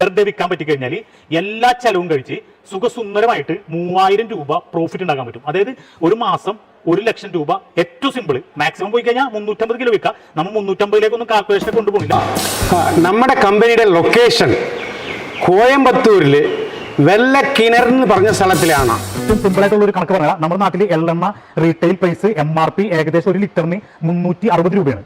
വെറുതെ വിൽക്കാൻ പറ്റിക്കഴിഞ്ഞാൽ എല്ലാ ചെലവും കഴിച്ച് സുഖസുന്ദരമായിട്ട് 3000 രൂപ പ്രോഫിറ്റ് ഉണ്ടാക്കാൻ പറ്റും. അതായത് ഒരു മാസം 1,00,000 രൂപ. ഏറ്റവും സിമ്പിൾ. മാക്സിമം പോയി കഴിഞ്ഞാൽ 350 കിലോ വിൽക്കാം. നമ്മൾ 350ലേക്കൊന്നും കാൽക്കുലേഷൻ കൊണ്ടുപോകില്ല. നമ്മുടെ കമ്പനിയുടെ ലൊക്കേഷൻ കോയമ്പത്തൂരില് വെള്ളക്കിണർ എന്ന് പറഞ്ഞ സ്ഥലത്തിലാണ്. ഏറ്റവും സിമ്പിൾ ആയിട്ടുള്ള ഒരു കണക്ക് പറഞ്ഞാൽ നമ്മുടെ നാട്ടിൽ എള്ളെണ്ണ റീറ്റെയിൽ പ്രൈസ് MRP ഏകദേശം 1 ലിറ്ററിന് 360 രൂപയാണ്.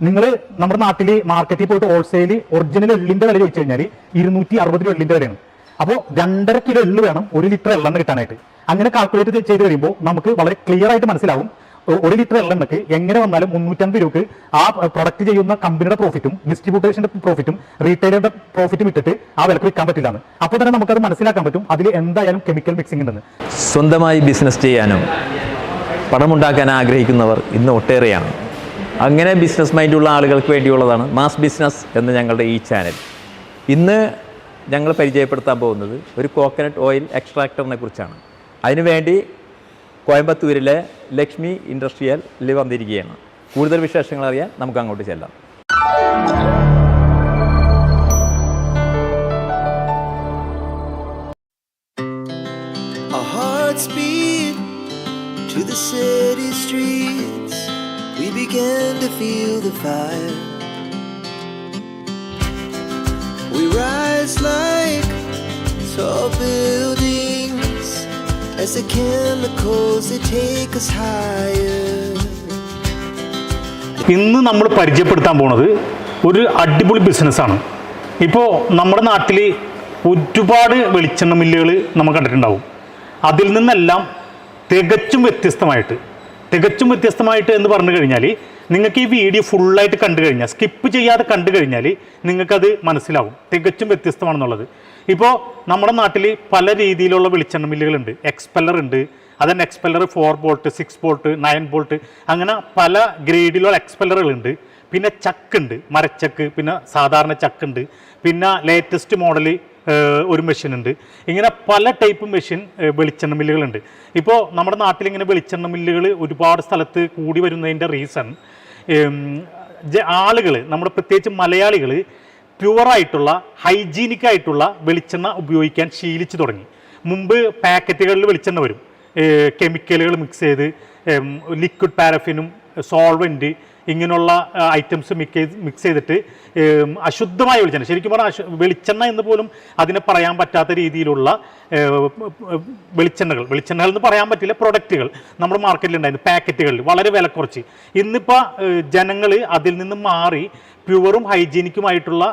നിങ്ങൾ നമ്മുടെ നാട്ടിൽ മാർക്കറ്റിൽ പോയിട്ട് ഹോൾസെയിൽ ഒറിജിനൽ എള്ളിന്റെ വില ചോദിച്ചു കഴിഞ്ഞാൽ 260 രൂപ എള്ളിന്റെ വിലയാണ്. അപ്പോൾ 2.5 കിലോ എള്ള് വേണം 1 ലിറ്റർ എള്ളെണ്ണ കിട്ടാനായിട്ട്. അങ്ങനെ കാൽക്കുലേറ്റ് ചെയ്ത് കഴിയുമ്പോൾ നമുക്ക് വളരെ ക്ലിയർ ആയിട്ട് മനസ്സിലാവും 1 ലിറ്റർ എള്ളെണ്ണക്ക് എങ്ങനെ വന്നാലും 350 രൂപക്ക് ആ പ്രൊഡക്റ്റ് ചെയ്യുന്ന കമ്പനിയുടെ പ്രോഫിറ്റും ഡിസ്ട്രിബ്യൂട്ടേഷന്റെ പ്രോഫിറ്റും റീറ്റെയിലറുടെ പ്രോഫിറ്റും ഇട്ടിട്ട് ആ വിലക്ക് വിൽക്കാൻ പറ്റില്ലാണ്. അപ്പോൾ തന്നെ നമുക്കത് മനസ്സിലാക്കാൻ പറ്റും അതിൽ എന്തായാലും കെമിക്കൽ മിക്സിംഗ് ഉണ്ടെന്ന്. സ്വന്തമായി ബിസിനസ് ചെയ്യാനും പണമുണ്ടാക്കാൻ ആഗ്രഹിക്കുന്നവർ ഇന്ന് ഒട്ടേറെയാണ്. അങ്ങനെ ബിസിനസ് മൈൻഡുള്ള ആളുകൾക്ക് വേണ്ടിയുള്ളതാണ് മാസ് ബിസിനസ് എന്ന ഞങ്ങളുടെ ഈ ചാനൽ. ഇന്ന് ഞങ്ങൾ പരിചയപ്പെടുത്താൻ പോകുന്നത് ഒരു കോക്കനട്ട് ഓയിൽ എക്സ്ട്രാക്ടറിനെ കുറിച്ചാണ്. അതിനുവേണ്ടി കോയമ്പത്തൂരിലെ ലക്ഷ്മി ഇൻഡസ്ട്രിയലിൽ വന്നിരിക്കുകയാണ്. കൂടുതൽ വിശേഷങ്ങൾ അറിയാൻ നമുക്ക് അങ്ങോട്ട് ചെല്ലാം. To the city streets, we began to feel the fire. We rise like tall buildings as the chemicals they take us higher. ഇന്ന് നമ്മൾ പരിചയപ്പെടുത്താൻ പോകുന്നത് ഒരു അടിപൊളി ബിസിനസ്സാണ്. ഇപ്പോൾ നമ്മുടെ നാട്ടിൽ ഒരുപാട് വെളിച്ചെണ്ണ മില്ലുകൾ നമ്മൾ കണ്ടിട്ടുണ്ടാവും. അതിൽ നിന്നെല്ലാം തികച്ചും വ്യത്യസ്തമായിട്ട് എന്ന് പറഞ്ഞു കഴിഞ്ഞാൽ നിങ്ങൾക്ക് ഈ വീഡിയോ ഫുള്ളായിട്ട് കണ്ടു കഴിഞ്ഞാൽ, സ്കിപ്പ് ചെയ്യാതെ കണ്ടു കഴിഞ്ഞാൽ നിങ്ങൾക്കത് മനസ്സിലാവും തികച്ചും വ്യത്യസ്തമാണെന്നുള്ളത്. ഇപ്പോൾ നമ്മുടെ നാട്ടിൽ പല രീതിയിലുള്ള വെളിച്ചെണ്ണ മില്ലുകളുണ്ട്. എക്സ്പെല്ലർ ഉണ്ട്, അതന്നെ എക്സ്പെല്ലർ 4 ബോൾട്ട് 6 ബോൾട്ട് 9 ബോൾട്ട് അങ്ങനെ പല ഗ്രേഡിലുള്ള എക്സ്പെല്ലറുകളുണ്ട്. പിന്നെ ചക്കുണ്ട്, മരച്ചക്ക്, പിന്നെ സാധാരണ ചക്കുണ്ട്, പിന്നെ ലേറ്റസ്റ്റ് മോഡൽ ഒരു മെഷീൻ ഉണ്ട്. ഇങ്ങനെ പല ടൈപ്പ് മെഷീൻ വെളിച്ചെണ്ണ മില്ലുകളുണ്ട്. ഇപ്പോൾ നമ്മുടെ നാട്ടിലിങ്ങനെ വെളിച്ചെണ്ണ മില്ലുകൾ ഒരുപാട് സ്ഥലത്ത് കൂടി വരുന്നതിൻ്റെ റീസൺ ആളുകൾ, നമ്മുടെ പ്രത്യേകിച്ച് മലയാളികൾ പ്യുവറായിട്ടുള്ള ഹൈജീനിക്കായിട്ടുള്ള വെളിച്ചെണ്ണ ഉപയോഗിക്കാൻ ശീലിച്ചു തുടങ്ങി. മുമ്പ് പാക്കറ്റുകളിൽ വെളിച്ചെണ്ണ വരും, കെമിക്കലുകൾ മിക്സ് ചെയ്ത് ലിക്വിഡ് പാരഫിനും സോൾവെൻറ്റ് ഇങ്ങനെയുള്ള ഐറ്റംസ് മിക്സ് ചെയ്തിട്ട് അശുദ്ധമായ വെളിച്ചെണ്ണ, ശരിക്കും പറഞ്ഞാൽ വെളിച്ചെണ്ണ എന്ന് പോലും അതിനെ പറയാൻ പറ്റാത്ത രീതിയിലുള്ള വെളിച്ചെണ്ണകൾ എന്ന് പറയാൻ പറ്റില്ല, പ്രൊഡക്റ്റുകൾ നമ്മുടെ മാർക്കറ്റിലുണ്ടായിരുന്നു പാക്കറ്റുകളിൽ വളരെ വില കുറച്ച്. ഇന്നിപ്പോൾ ജനങ്ങൾ അതിൽ നിന്ന് മാറി പ്യുവറും ഹൈജീനിക്കുമായിട്ടുള്ള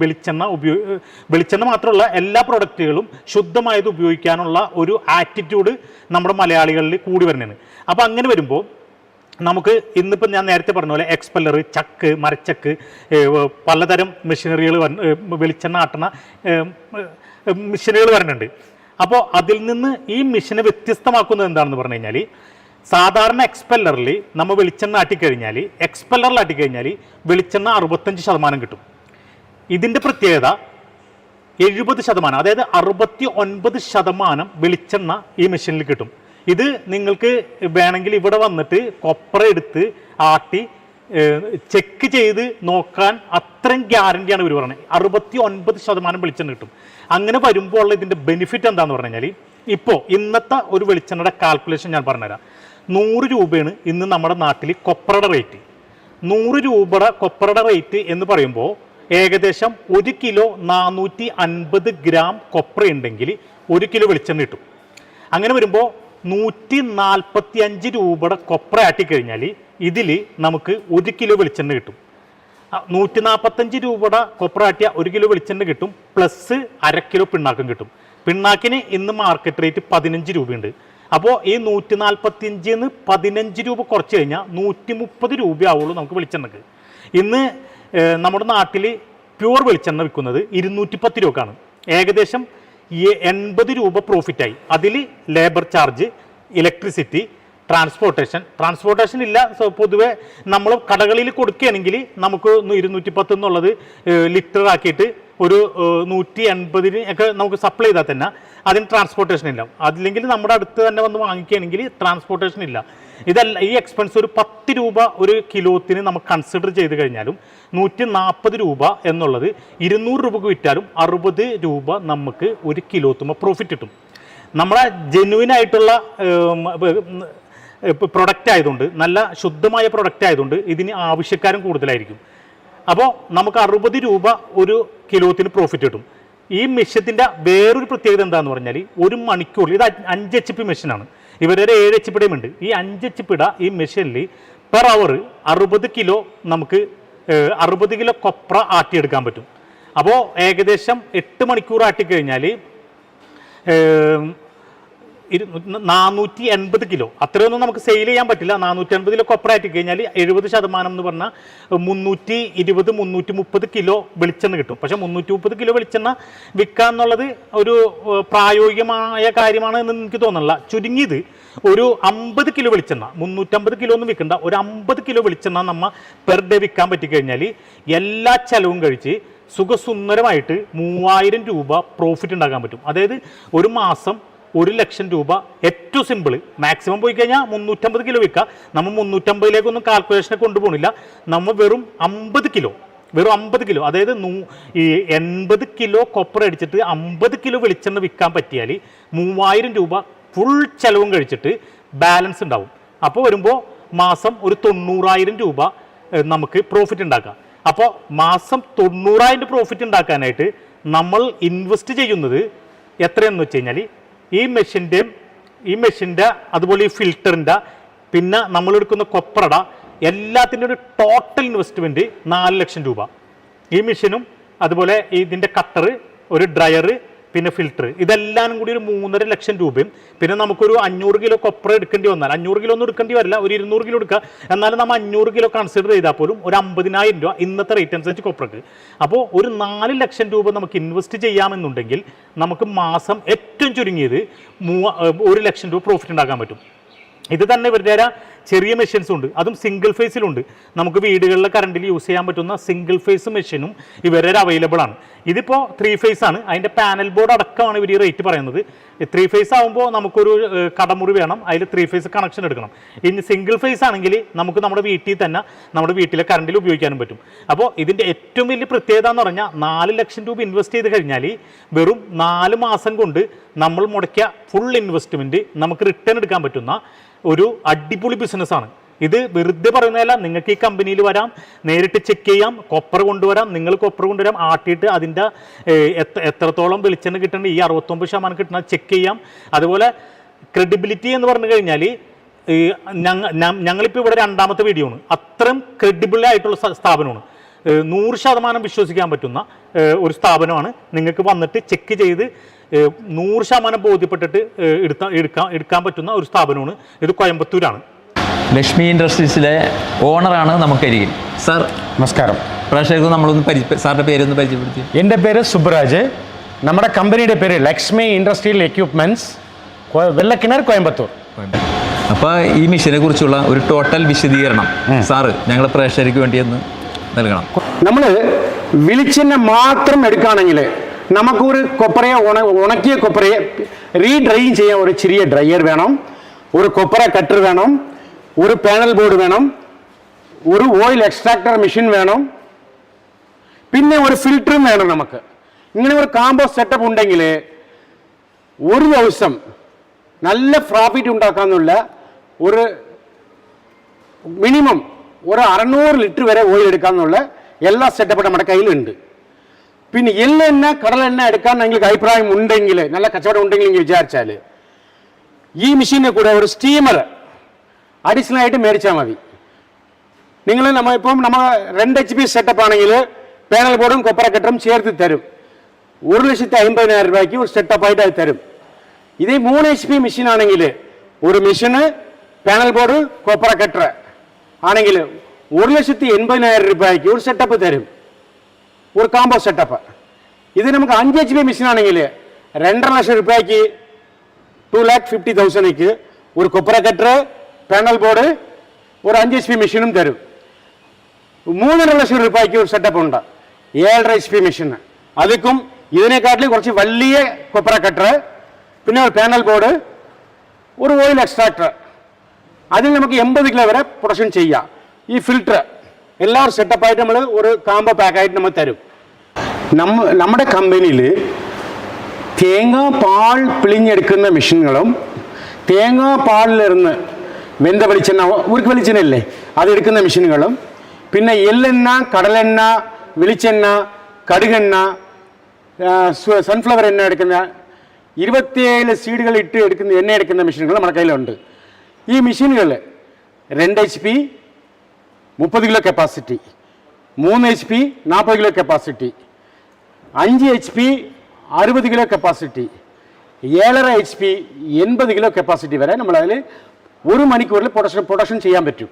വെളിച്ചെണ്ണ മാത്രമല്ല എല്ലാ പ്രൊഡക്റ്റുകളും ശുദ്ധമായത് ഉപയോഗിക്കാനുള്ള ഒരു ആറ്റിറ്റ്യൂഡ് നമ്മുടെ മലയാളികളിൽ കൂടി വരുന്നതാണ്. അപ്പോൾ അങ്ങനെ വരുമ്പോൾ നമുക്ക് ഇന്നിപ്പോൾ ഞാൻ നേരത്തെ പറഞ്ഞ പോലെ എക്സ്പെല്ലർ, ചക്ക്, മരച്ചക്ക്, പലതരം മെഷീനറികൾ വെളിച്ചെണ്ണ ആട്ടണ മെഷീനുകൾ വരുന്നുണ്ട്. അപ്പോൾ അതിൽ നിന്ന് ഈ മെഷീനെ വ്യത്യസ്തമാക്കുന്നത് എന്താണെന്ന് പറഞ്ഞു കഴിഞ്ഞാൽ, സാധാരണ എക്സ്പെല്ലറിൽ നമ്മൾ വെളിച്ചെണ്ണ ആട്ടിക്കഴിഞ്ഞാൽ വെളിച്ചെണ്ണ 65% കിട്ടും. ഇതിൻ്റെ പ്രത്യേകത 70%, അതായത് 69% വെളിച്ചെണ്ണ ഈ മെഷീനിൽ കിട്ടും. ഇത് നിങ്ങൾക്ക് വേണമെങ്കിൽ ഇവിടെ വന്നിട്ട് കൊപ്ര എടുത്ത് ആട്ടി ചെക്ക് ചെയ്ത് നോക്കാൻ അത്രയും ഗ്യാരണ്ടിയാണ് ഇവർ പറഞ്ഞത്. 69% വെളിച്ചെണ്ണ കിട്ടും. അങ്ങനെ വരുമ്പോൾ ഉള്ള ഇതിൻ്റെ ബെനിഫിറ്റ് എന്താണെന്ന് പറഞ്ഞു കഴിഞ്ഞാൽ, ഇപ്പോൾ ഇന്നത്തെ ഒരു വെളിച്ചെണ്ണയുടെ കാൽക്കുലേഷൻ ഞാൻ പറഞ്ഞുതരാം. 100 രൂപയാണ് ഇന്ന് നമ്മുടെ നാട്ടിൽ കൊപ്രയുടെ റേറ്റ്. 100 രൂപയുടെ കൊപ്രയുടെ റേറ്റ് എന്ന് പറയുമ്പോൾ ഏകദേശം 1 കിലോ 450 ഗ്രാം കൊപ്ര ഉണ്ടെങ്കിൽ 1 കിലോ വെളിച്ചെണ്ണ കിട്ടും. അങ്ങനെ വരുമ്പോൾ 145 രൂപയുടെ കൊപ്ര ആട്ടിക്കഴിഞ്ഞാൽ ഇതിൽ നമുക്ക് 1 കിലോ വെളിച്ചെണ്ണ കിട്ടും. 145 രൂപയുടെ കൊപ്ര ആട്ടിയ 1 കിലോ വെളിച്ചെണ്ണ കിട്ടും, പ്ലസ് 1/2 കിലോ പിണ്ണാക്കും കിട്ടും. പിണ്ണാക്കിന് ഇന്ന് മാർക്കറ്റ് റേറ്റ് 15 രൂപയുണ്ട്. അപ്പോൾ ഈ 145 15 രൂപ കുറച്ച് കഴിഞ്ഞാൽ 130 രൂപയാവുള്ളൂ നമുക്ക് വെളിച്ചെണ്ണക്ക്. ഇന്ന് നമ്മുടെ നാട്ടിൽ പ്യുവർ വെളിച്ചെണ്ണ വിൽക്കുന്നത് 210 രൂപക്കാണ്. ഏകദേശം 80 രൂപ പ്രോഫിറ്റായി. അതിൽ ലേബർ ചാർജ്, ഇലക്ട്രിസിറ്റി, ട്രാൻസ്പോർട്ടേഷൻ ഇല്ല. പൊതുവെ നമ്മൾ കടകളിൽ കൊടുക്കുകയാണെങ്കിൽ നമുക്ക് 210 എന്നുള്ളത് ലിറ്റർ ആക്കിയിട്ട് ഒരു 180 ഒക്കെ നമുക്ക് സപ്ലൈ ചെയ്താൽ തന്നെ അതിന് ട്രാൻസ്പോർട്ടേഷൻ ഇല്ല. അതില്ലെങ്കിൽ നമ്മുടെ അടുത്ത് തന്നെ വന്ന് വാങ്ങിക്കുകയാണെങ്കിൽ ട്രാൻസ്പോർട്ടേഷൻ ഇല്ല. ഇതല്ല, ഈ എക്സ്പെൻസ് ഒരു 10 രൂപ ഒരു കിലോത്തിന് നമുക്ക് കൺസിഡർ ചെയ്ത് കഴിഞ്ഞാലും 140 രൂപ എന്നുള്ളത് 200 രൂപക്ക് വിറ്റാലും 60 രൂപ നമുക്ക് ഒരു കിലോത്തുമ്പോൾ പ്രോഫിറ്റ് കിട്ടും. നമ്മളെ ജെന്യുവിൻ ആയിട്ടുള്ള പ്രൊഡക്റ്റ് ആയതുകൊണ്ട്, നല്ല ശുദ്ധമായ പ്രൊഡക്റ്റ് ആയതുകൊണ്ട് ഇതിന് ആവശ്യക്കാരും കൂടുതലായിരിക്കും. അപ്പോൾ നമുക്ക് 60 രൂപ ഒരു കിലോത്തിന് പ്രോഫിറ്റ് കിട്ടും. ഈ മെഷീൻ്റെ വേറൊരു പ്രത്യേകത എന്താണെന്ന് പറഞ്ഞാൽ, ഒരു മണിക്കൂറിൽ ഇത് 5 HP മെഷീനാണ്, ഇവരുടെ 7 HP ഉണ്ട്. ഈ 5 HP ഈ മെഷീനിൽ പെർ അവർ 60 കിലോ നമുക്ക് 60 കിലോ കൊപ്ര ആട്ടിയെടുക്കാൻ പറ്റും. അപ്പോൾ ഏകദേശം 8 മണിക്കൂർ ആട്ടിക്കഴിഞ്ഞാൽ 480 കിലോ, അത്രയൊന്നും നമുക്ക് സെയിൽ ചെയ്യാൻ പറ്റില്ല. 450 കിലോ കൊപ്ര ആറ്റി കഴിഞ്ഞാൽ 70% എന്ന് പറഞ്ഞാൽ 320-330 കിലോ വെളിച്ചെണ്ണ കിട്ടും. പക്ഷേ 330 കിലോ വെളിച്ചെണ്ണ വിൽക്കുക എന്നുള്ളത് ഒരു പ്രായോഗികമായ കാര്യമാണ് എന്ന് എനിക്ക് തോന്നുന്നില്ല. ചുരുങ്ങിയത് ഒരു 50 കിലോ വെളിച്ചെണ്ണ, 350 കിലോ ഒന്നും വിൽക്കണ്ട, ഒരു 50 കിലോ വെളിച്ചെണ്ണ നമ്മൾ പെർ ഡേ വിൽക്കാൻ പറ്റിക്കഴിഞ്ഞാൽ എല്ലാ ചെലവും കഴിച്ച് സുഖസുന്ദരമായിട്ട് 3000 രൂപ പ്രോഫിറ്റ് ഉണ്ടാക്കാൻ പറ്റും. അതായത് ഒരു മാസം 1 ലക്ഷം രൂപ. ഏറ്റവും സിമ്പിൾ, മാക്സിമം പോയി കഴിഞ്ഞാൽ 350 കിലോ വിൽക്കുക. നമ്മൾ 350ലേക്കൊന്നും കാൽക്കുലേഷനെ കൊണ്ടുപോകണില്ല. നമ്മൾ വെറും 50 കിലോ, അതായത് 80 കിലോ കൊപ്ര അടിച്ചിട്ട് 50 കിലോ വെളിച്ചെണ്ണ വിൽക്കാൻ പറ്റിയാൽ 3000 രൂപ ഫുൾ ചെലവും കഴിച്ചിട്ട് ബാലൻസ് ഉണ്ടാവും. അപ്പോൾ വരുമ്പോൾ മാസം ഒരു 90,000 രൂപ നമുക്ക് പ്രോഫിറ്റ് ഉണ്ടാക്കാം. അപ്പോൾ മാസം 90,000 പ്രോഫിറ്റ് ഉണ്ടാക്കാനായിട്ട് നമ്മൾ ഇൻവെസ്റ്റ് ചെയ്യുന്നത് എത്രയെന്ന് വെച്ച് കഴിഞ്ഞാൽ, ഈ മെഷീൻ്റെ അതുപോലെ ഈ ഫിൽറ്ററിൻ്റെ, പിന്നെ നമ്മളെടുക്കുന്ന കൊപ്രട, എല്ലാത്തിൻ്റെ ഒരു ടോട്ടൽ ഇൻവെസ്റ്റ്മെൻറ്റ് 4 ലക്ഷം രൂപ. ഈ മെഷീനും അതുപോലെ ഇതിൻ്റെ കട്ടർ, ഒരു ഡ്രയർ, പിന്നെ ഫിൽറ്റർ, ഇതെല്ലാം കൂടി ഒരു 3.5 ലക്ഷം രൂപയും. പിന്നെ നമുക്കൊരു 500 കിലോ കൊപ്ര എടുക്കേണ്ടി വന്നാൽ, 500 കിലോ ഒന്നും എടുക്കേണ്ടി വരില്ല, ഒരു 200 കിലോ എടുക്കുക. എന്നാലും നമ്മൾ 500 കിലോ കൺസിഡർ ചെയ്താൽ പോലും ഒരു 50,000 രൂപ ഇന്നത്തെ റേറ്റ് അനുസരിച്ച് കൊപ്രക്ക്. അപ്പോൾ ഒരു 4 ലക്ഷം രൂപ നമുക്ക് ഇൻവെസ്റ്റ് ചെയ്യാമെന്നുണ്ടെങ്കിൽ നമുക്ക് മാസം ഏറ്റവും ചുരുങ്ങിയത് 1 ലക്ഷം രൂപ പ്രോഫിറ്റ് ഉണ്ടാക്കാൻ പറ്റും. ഇത് തന്നെ ഇവരുടെ ചെറിയ മെഷീൻസും ഉണ്ട്, അതും സിംഗിൾ ഫേസിലുണ്ട്. നമുക്ക് വീടുകളിലെ കറണ്ടിൽ യൂസ് ചെയ്യാൻ പറ്റുന്ന സിംഗിൾ ഫേസ് മെഷീനും ഇവരുടെ അവൈലബിൾ ആണ്. ഇതിപ്പോൾ 3 ഫേസ് ആണ്, അതിൻ്റെ പാനൽ ബോർഡ് അടക്കമാണ് ഇവർ ഈ റേറ്റ് പറയുന്നത്. 3 ഫേസ് ആകുമ്പോൾ നമുക്കൊരു കടമുറി വേണം, അതിൽ 3 ഫേസ് കണക്ഷൻ എടുക്കണം. ഇനി സിംഗിൾ ഫേസ് ആണെങ്കിൽ നമുക്ക് നമ്മുടെ വീട്ടിൽ തന്നെ നമ്മുടെ വീട്ടിലെ കറണ്ടിൽ ഉപയോഗിക്കാനും പറ്റും. അപ്പോൾ ഇതിൻ്റെ ഏറ്റവും വലിയ പ്രത്യേകത എന്ന് പറഞ്ഞാൽ 4 ലക്ഷം രൂപ ഇൻവെസ്റ്റ് ചെയ്ത് കഴിഞ്ഞാൽ വെറും 4 മാസം കൊണ്ട് നമ്മൾ മുടക്കിയ ഫുൾ ഇൻവെസ്റ്റ്മെൻറ്റ് നമുക്ക് റിട്ടേൺ എടുക്കാൻ പറ്റുന്ന ഒരു അടിപൊളി ബിസിനസ്സാണ്. ഇത് വെറുതെ പറയുന്നതല്ല, നിങ്ങൾക്ക് ഈ കമ്പനിയിൽ വരാം, നേരിട്ട് ചെക്ക് ചെയ്യാം, കൊപ്ര കൊണ്ടുവരാം, നിങ്ങൾ കൊപ്ര കൊണ്ടുവരാം, ആട്ടിയിട്ട് അതിൻ്റെ എത്രത്തോളം വെളിച്ചെണ്ണ കിട്ടുന്നുണ്ട്, ഈ 69% കിട്ടുന്നത് ചെക്ക് ചെയ്യാം. അതുപോലെ ക്രെഡിബിലിറ്റി എന്ന് പറഞ്ഞു കഴിഞ്ഞാൽ ഞങ്ങളിപ്പോൾ ഇവിടെ 2ാമത്തെ വീഡിയോ ആണ്. അത്രയും ക്രെഡിബിൾ ആയിട്ടുള്ള സ്ഥാപനമാണ്, 100% വിശ്വസിക്കാൻ പറ്റുന്ന ഒരു സ്ഥാപനമാണ്. നിങ്ങൾക്ക് വന്നിട്ട് ചെക്ക് ചെയ്ത് 100% ബോധ്യപ്പെട്ടിട്ട് എടുക്കാൻ പറ്റുന്ന ഒരു സ്ഥാപനമാണ്. ഇത് കോയമ്പത്തൂരാണ്. ലക്ഷ്മി ഇൻഡസ്ട്രീസിലെ ഓണറാണ് നമുക്കരികിൽ. സാർ നമസ്കാരം. പ്രേക്ഷകർക്ക് നമ്മളൊന്ന് സാറിൻ്റെ പേരൊന്ന് പരിചയപ്പെടുത്തി. എൻ്റെ പേര് സുബ്രാജ്. നമ്മുടെ കമ്പനിയുടെ പേര് ലക്ഷ്മി ഇൻഡസ്ട്രിയൽ എക്യുപ്മെൻറ്റ്സ്, വെള്ളക്കിണർ, കോയമ്പത്തൂർ. അപ്പോൾ ഈ മെഷീനെ കുറിച്ചുള്ള ഒരു ടോട്ടൽ വിശദീകരണം സാറ് ഞങ്ങളുടെ പ്രേക്ഷകർക്ക് വേണ്ടി ഒന്ന് നൽകണം. നമ്മൾ വെളിച്ചെണ്ണ മാത്രം എടുക്കുകയാണെങ്കിൽ നമുക്കൊരു കൊപ്രയെ ഉണക്കിയ കൊപ്രയെ റീഡ്രൈയിങ് ചെയ്യാൻ ഒരു ചെറിയ ഡ്രയർ വേണം, ഒരു കൊപ്ര കട്ടർ വേണം, ഒരു പാനൽ ബോർഡ് വേണം, ഒരു ഓയിൽ എക്സ്ട്രാക്ടർ മെഷീൻ വേണം, പിന്നെ ഒരു ഫിൽറ്ററും വേണം. നമുക്ക് ഇങ്ങനെ ഒരു കാമ്പോ സെറ്റപ്പ് ഉണ്ടെങ്കിൽ ഒരു ദിവസം നല്ല പ്രോഫിറ്റ് ഉണ്ടാക്കാന്നുള്ള ഒരു മിനിമം ഒരു 600 ലിറ്റർ വരെ ഓയിൽ എടുക്കാന്നുള്ള എല്ലാ സെറ്റപ്പും നമ്മുടെ കയ്യിലുണ്ട്. പിന്നെ എള്ളെണ്ണ, കടലെണ്ണ എടുക്കാൻ നിങ്ങൾക്ക് അഭിപ്രായം ഉണ്ടെങ്കിൽ, നല്ല കച്ചവടം ഉണ്ടെങ്കിൽ വിചാരിച്ചാൽ ഈ മെഷീനെ കൂടെ ഒരു സ്റ്റീമർ അഡീഷണൽ ആയിട്ട് മേടിച്ചാൽ മതി. നിങ്ങൾ നമ്മൾ 2 HP സെറ്റപ്പ് ആണെങ്കിൽ പാനൽ ബോർഡും കൊപ്ര കട്ടറും ചേർത്ത് തരും. 1,50,000 രൂപയ്ക്ക് ഒരു സെറ്റപ്പായിട്ട് അത് തരും. ഇതേ 3 HP മെഷീൻ ആണെങ്കിൽ ഒരു മെഷീന്, പാനൽ ബോർഡ്, കൊപ്ര കട്ടർ ആണെങ്കിൽ 1,80,000 രൂപയ്ക്ക് ഒരു സെറ്റപ്പ് തരും, ഒരു കാമ്പോ സെറ്റപ്പ്. ഇത് നമുക്ക് 5 HP മെഷീൻ ആണെങ്കിൽ 2.5 ലക്ഷം രൂപയ്ക്ക് 2,50,000 ഒരു കൊപ്ര കട്ടർ, പാനൽ ബോർഡ്, ഒരു 5 HP മെഷീനും തരും. 3.5 ലക്ഷം രൂപയ്ക്ക് ഒരു സെറ്റപ്പ് ഉണ്ട്, 7.5 HP മെഷീൻ. അതുക്കും ഇതിനെക്കാട്ടിലും കുറച്ച് വലിയ കൊപ്ര കട്ടർ, പിന്നെ ഒരു പാനൽ ബോർഡ്, ഒരു ഓയിൽ എക്സ്ട്രാക്ടർ, അതിൽ നമുക്ക് 80 കിലോ വരെ പ്രൊഡക്ഷൻ ചെയ്യാം. ഈ ഫിൽറ്റർ എല്ലാവരും സെറ്റപ്പായിട്ട് നമ്മൾ ഒരു കാമ്പോ പാക്കായിട്ട് നമ്മൾ തരും. നമ്മുടെ കമ്പനിയിൽ തേങ്ങാപ്പാൽ പിഴിഞ്ഞെടുക്കുന്ന മെഷീനുകളും തേങ്ങാപ്പാലിലിരുന്ന് വെന്ത വെളിച്ചെണ്ണ ഉരുക്ക് വെളിച്ചെണ്ണയില്ലേ അതെടുക്കുന്ന മെഷീനുകളും പിന്നെ എള്ളെണ്ണ, കടലെണ്ണ, വെളിച്ചെണ്ണ, കടുകെണ്ണ, സൺഫ്ലവർ എണ്ണ എടുക്കുന്ന 27 സീഡുകൾ ഇട്ട് എടുക്കുന്ന എണ്ണ എടുക്കുന്ന മെഷീനുകൾ നമ്മുടെ കയ്യിലുണ്ട്. ഈ മെഷീനുകൾ 2 HP 30 kilo capacity, 3 HP 40 kilo capacity, 5 HP 60 kilo capacity, 7.5 HP 80 kilo capacity വരെ നമ്മളതിൽ 1 മണിക്കൂറിൽ പ്രൊഡക്ഷൻ ചെയ്യാൻ പറ്റും.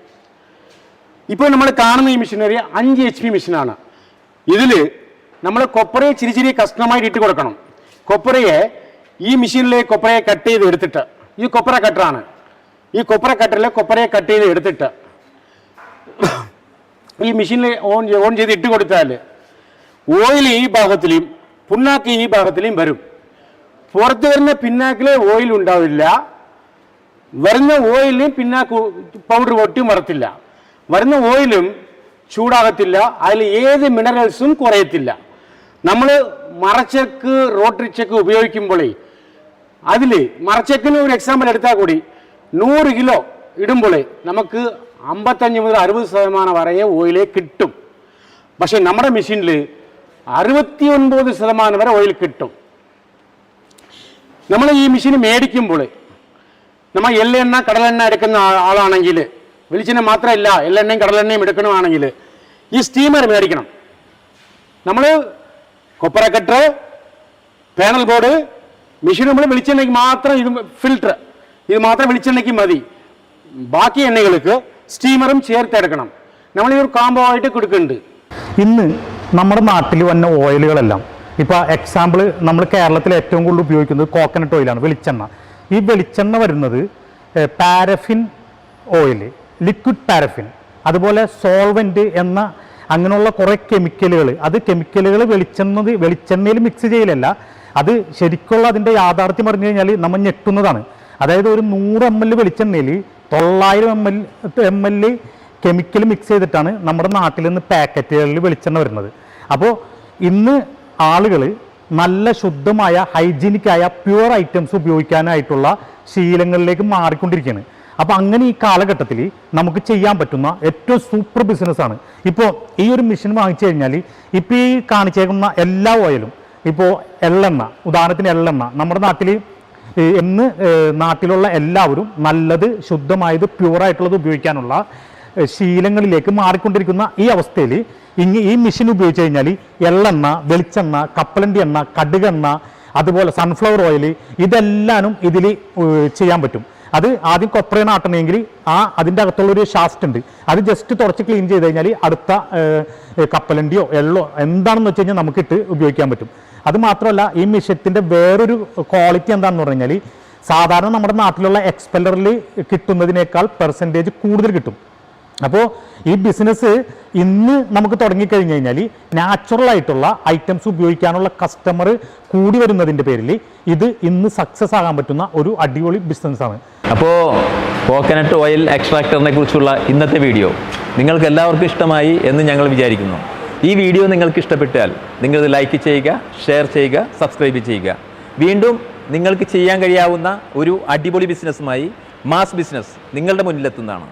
ഇപ്പോൾ നമ്മൾ കാണുന്ന ഈ മെഷീനറി 5 HP മെഷീനാണ്. ഇതിൽ നമ്മൾ കൊപ്പറയെ ചിരി കസ്റ്റമായിട്ട് ഇട്ട് കൊടുക്കണം. കൊപ്പറയെ ഈ മെഷീനിലേക്ക് കൊപ്പറയെ കട്ട് ചെയ്ത് എടുത്തിട്ട്, ഈ കൊപ്പറ കട്ടറാണ്, ഈ കൊപ്പറ കട്ടറിൽ കൊപ്പറയെ കട്ട് ചെയ്ത് എടുത്തിട്ട് ഈ മെഷീനിൽ ഓൺ ചെയ്ത് ഇട്ട് കൊടുത്താൽ ഓയിൽ ഈ ഭാഗത്തിലും പുണ്ണാക്ക് ഈ ഭാഗത്തിലും വരും. പുറത്ത് വരുന്ന പിന്നാക്കിൽ ഓയിൽ ഉണ്ടാവില്ല, വരുന്ന ഓയിലും പിന്നാക്ക് പൗഡർ ഒട്ടും വരത്തില്ല, വരുന്ന ഓയിലും ചൂടാകത്തില്ല, അതിൽ ഏത് മിനറൽസും കുറയത്തില്ല. നമ്മൾ മറച്ചക്ക് റോട്ടറി ചെക്ക് ഉപയോഗിക്കുമ്പോഴേ അതിൽ മറച്ചക്കിന് ഒരു എക്സാമ്പിൾ എടുത്താൽ കൂടി 100 കിലോ ഇടുമ്പോൾ നമുക്ക് 55 മുതൽ 60% വരെ ഓയിലേ കിട്ടും. പക്ഷെ നമ്മുടെ മെഷീനിൽ 69% വരെ ഓയിൽ കിട്ടും. നമ്മൾ ഈ മെഷീൻ മേടിക്കുമ്പോൾ നമ്മൾ എള്ളെണ്ണ കടലെണ്ണ എടുക്കുന്ന ആളാണെങ്കിൽ, വെളിച്ചെണ്ണ മാത്രമല്ല എള്ളെണ്ണയും കടലെണ്ണയും എടുക്കണമെങ്കിൽ ഈ സ്റ്റീമർ മേടിക്കണം. നമ്മൾ കൊപ്പറ കട്ടർ, പാനൽ ബോർഡ്, മെഷീൻ നമ്മൾ വെളിച്ചെണ്ണയ്ക്ക് മാത്രം, ഇത് ഫിൽറ്റർ ഇത് മാത്രം വെളിച്ചെണ്ണയ്ക്ക് മതി. ബാക്കി എണ്ണകൾക്ക് സ്റ്റീമറും ചേർത്തെടുക്കണം. നമ്മൾ ഈ ഒരു കാമ്പോ ആയിട്ട് കൊടുക്കുന്നുണ്ട്. ഇന്ന് നമ്മുടെ നാട്ടിൽ വന്ന ഓയിലുകളെല്ലാം ഇപ്പോൾ എക്സാമ്പിൾ നമ്മൾ കേരളത്തിൽ ഏറ്റവും കൂടുതൽ ഉപയോഗിക്കുന്നത് കോക്കനട്ട് ഓയിലാണ്, വെളിച്ചെണ്ണ. ഈ വെളിച്ചെണ്ണ വരുന്നത് പാരഫിൻ ഓയിൽ, ലിക്വിഡ് പാരഫിൻ, അതുപോലെ സോൾവെൻറ്റ് എന്ന അങ്ങനെയുള്ള കുറേ കെമിക്കലുകൾ. അത് കെമിക്കലുകൾ വെളിച്ചെണ്ണയിൽ മിക്സ് ചെയ്യലല്ല, അത് ശരിക്കുള്ള അതിൻ്റെ യാഥാർത്ഥ്യം പറഞ്ഞു കഴിഞ്ഞാൽ നമ്മൾ ഞെട്ടുന്നതാണ്. അതായത് ഒരു 100 ml വെളിച്ചെണ്ണയിൽ 900 ml കെമിക്കൽ മിക്സ് ചെയ്തിട്ടാണ് നമ്മുടെ നാട്ടിൽ നിന്ന് പാക്കറ്റുകളിൽ വെളിച്ചെണ്ണ വരുന്നത്. അപ്പോൾ ഇന്ന് ആളുകൾ നല്ല ശുദ്ധമായ ഹൈജീനിക്കായ പ്യുവർ ഐറ്റംസ് ഉപയോഗിക്കാനായിട്ടുള്ള ശീലങ്ങളിലേക്ക് മാറിക്കൊണ്ടിരിക്കുകയാണ്. അപ്പോൾ അങ്ങനെ ഈ കാലഘട്ടത്തിൽ നമുക്ക് ചെയ്യാൻ പറ്റുന്ന ഏറ്റവും സൂപ്പർ ബിസിനസ്സാണ്. ഇപ്പോൾ ഈ ഒരു മെഷീൻ വാങ്ങിച്ചു കഴിഞ്ഞാൽ ഇപ്പോൾ ഈ കാണിച്ചേക്കുന്ന എല്ലാ ഓയിലും, ഇപ്പോൾ എള്ളെണ്ണ, ഉദാഹരണത്തിന് എള്ളെണ്ണ നമ്മുടെ നാട്ടിൽ ഇന്ന് നാട്ടിലുള്ള എല്ലാവരും നല്ലത്, ശുദ്ധമായത്, പ്യുവറായിട്ടുള്ളത് ഉപയോഗിക്കാനുള്ള ശീലങ്ങളിലേക്ക് മാറിക്കൊണ്ടിരിക്കുന്ന ഈ അവസ്ഥയിൽ ഈ മെഷീൻ ഉപയോഗിച്ച് കഴിഞ്ഞാൽ എള്ളെണ്ണ, വെളിച്ചെണ്ണ, കപ്പലണ്ടി എണ്ണ, കടുകെണ്ണ, അതുപോലെ സൺഫ്ലവർ ഓയിൽ ഇതെല്ലാനും ഇതിൽ ചെയ്യാൻ പറ്റും. അത് ആദ്യം കൊപ്രയാണ് ആട്ടണമെങ്കിൽ അതിൻ്റെ അകത്തുള്ളൊരു ഷാഫ്റ്റ് ഉണ്ട്, അത് ജസ്റ്റ് തുടച്ച് ക്ലീൻ ചെയ്ത് കഴിഞ്ഞാൽ അടുത്ത കപ്പലണ്ടിയോ എള്ളോ എന്താണെന്ന് വെച്ച് കഴിഞ്ഞാൽ നമുക്കിട്ട് ഉപയോഗിക്കാൻ പറ്റും. അത് മാത്രമല്ല ഈ മെഷീൻ്റെ വേറൊരു ക്വാളിറ്റി എന്താണെന്ന് പറഞ്ഞു കഴിഞ്ഞാൽ സാധാരണ നമ്മുടെ നാട്ടിലുള്ള എക്സ്പെല്ലറിൽ കിട്ടുന്നതിനേക്കാൾ പെർസെൻറ്റേജ് കൂടുതൽ കിട്ടും. അപ്പോൾ ഈ ബിസിനസ് ഇന്ന് നമുക്ക് തുടങ്ങിക്കഴിഞ്ഞ് കഴിഞ്ഞാൽ നാച്ചുറൽ ആയിട്ടുള്ള ഐറ്റംസ് ഉപയോഗിക്കാനുള്ള കസ്റ്റമർ കൂടി വരുന്നതിൻ്റെ പേരിൽ ഇത് ഇന്ന് സക്സസ് ആകാൻ പറ്റുന്ന ഒരു അടിപൊളി ബിസിനസ്സാണ്. അപ്പോൾ കോക്കനട്ട് ഓയിൽ എക്സ്ട്രാക്ടറിനെ കുറിച്ചുള്ള ഇന്നത്തെ വീഡിയോ നിങ്ങൾക്ക് എല്ലാവർക്കും ഇഷ്ടമായി എന്ന് ഞങ്ങൾ വിചാരിക്കുന്നു. ഈ വീഡിയോ നിങ്ങൾക്ക് ഇഷ്ടപ്പെട്ടാൽ നിങ്ങളിത് ലൈക്ക് ചെയ്യുക, ഷെയർ ചെയ്യുക, സബ്സ്ക്രൈബ് ചെയ്യുക. വീണ്ടും നിങ്ങൾക്ക് ചെയ്യാൻ കഴിയാവുന്ന ഒരു അടിപൊളി ബിസിനസ്സുമായി മാസ് ബിസിനസ് നിങ്ങളുടെ മുന്നിലെത്തുന്നതാണ്.